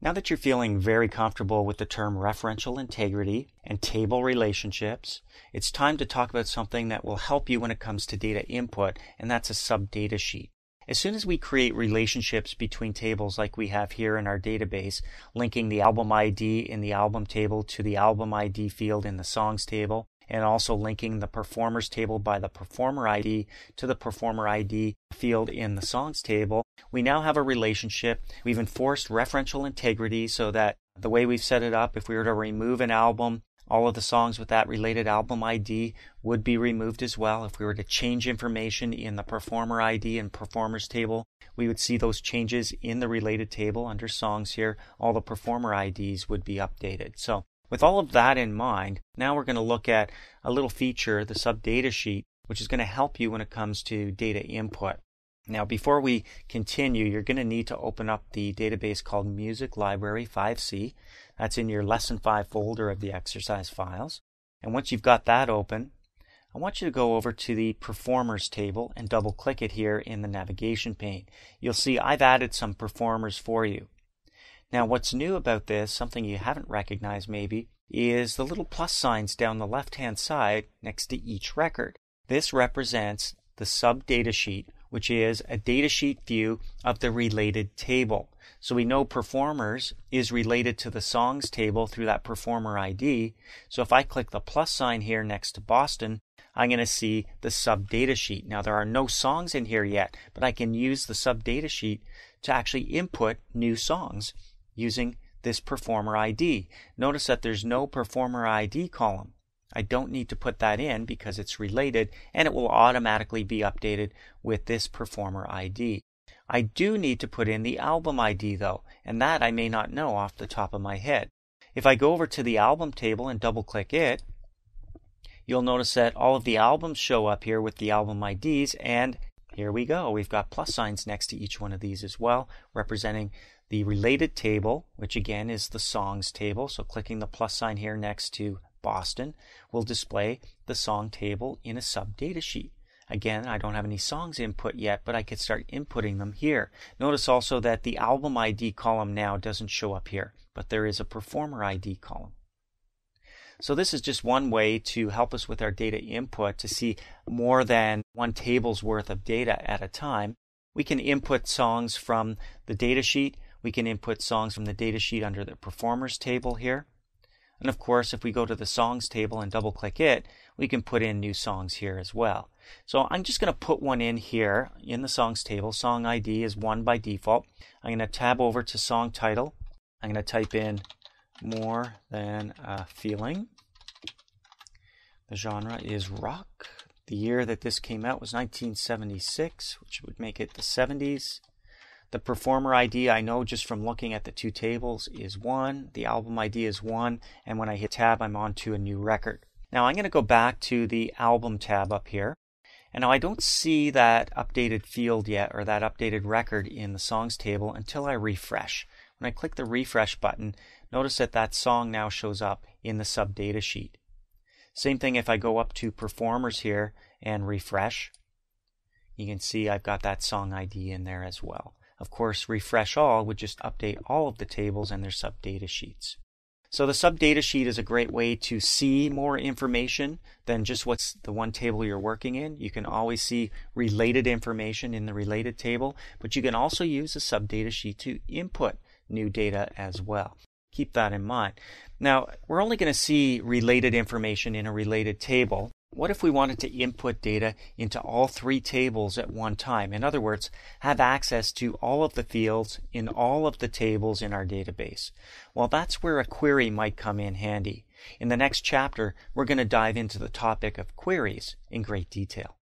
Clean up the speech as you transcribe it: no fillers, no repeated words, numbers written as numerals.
Now that you're feeling very comfortable with the term referential integrity and table relationships, it's time to talk about something that will help you when it comes to data input, and that's a sub-data sheet. As soon as we create relationships between tables like we have here in our database, linking the album ID in the album table to the album ID field in the songs table, and also linking the performers table by the performer ID to the performer ID field in the songs table, we now have a relationship. We've enforced referential integrity so that the way we've set it up, if we were to remove an album, all of the songs with that related album ID would be removed as well. If we were to change information in the performer ID and performers table, we would see those changes in the related table under songs here. All the performer IDs would be updated. So with all of that in mind, now we're going to look at a little feature, the sub-data sheet, which is going to help you when it comes to data input. Now, before we continue, you're going to need to open up the database called Music Library 5C. That's in your Lesson 5 folder of the exercise files. And once you've got that open, I want you to go over to the Performers table and double-click it here in the navigation pane. You'll see I've added some performers for you. Now, what's new about this, something you haven't recognized maybe, is the little plus signs down the left-hand side next to each record. This represents the sub-data sheet, which is a data sheet view of the related table. So we know performers is related to the songs table through that performer ID. So if I click the plus sign here next to Boston, I'm going to see the sub-data sheet. Now there are no songs in here yet, but I can use the sub-data sheet to actually input new songs using this performer ID. Notice that there's no performer ID column. I don't need to put that in because it's related, and it will automatically be updated with this performer ID. I do need to put in the album ID though, and that I may not know off the top of my head. If I go over to the album table and double click it, you'll notice that all of the albums show up here with the album IDs, and here we go. We've got plus signs next to each one of these as well, representing the related table, which again is the songs table. So clicking the plus sign here next to Boston will display the song table in a sub-data sheet. Again, I don't have any songs input yet, but I could start inputting them here. Notice also that the album ID column now doesn't show up here, but there is a performer ID column. So this is just one way to help us with our data input to see more than one table's worth of data at a time. We can input songs from the data sheet. We can input songs from the data sheet under the performers table here. And of course, if we go to the songs table and double click it, we can put in new songs here as well. So I'm just going to put one in here in the songs table. Song ID is 1 by default. I'm going to tab over to song title. I'm going to type in More Than a Feeling. The genre is rock. The year that this came out was 1976, which would make it the 70s. The performer ID, I know just from looking at the two tables, is 1. The album ID is 1. And when I hit tab, I'm on to a new record. Now I'm going to go back to the album tab up here. And now I don't see that updated field yet, or that updated record in the songs table until I refresh. When I click the refresh button, notice that that song now shows up in the sub-data sheet. Same thing if I go up to performers here and refresh. You can see I've got that song ID in there as well. Of course, refresh all would just update all of the tables and their sub-data sheets. So the sub-data sheet is a great way to see more information than just what's the one table you're working in. You can always see related information in the related table, but you can also use a sub-data sheet to input new data as well. Keep that in mind. Now, we're only going to see related information in a related table. What if we wanted to input data into all three tables at one time? In other words, have access to all of the fields in all of the tables in our database. Well, that's where a query might come in handy. In the next chapter, we're going to dive into the topic of queries in great detail.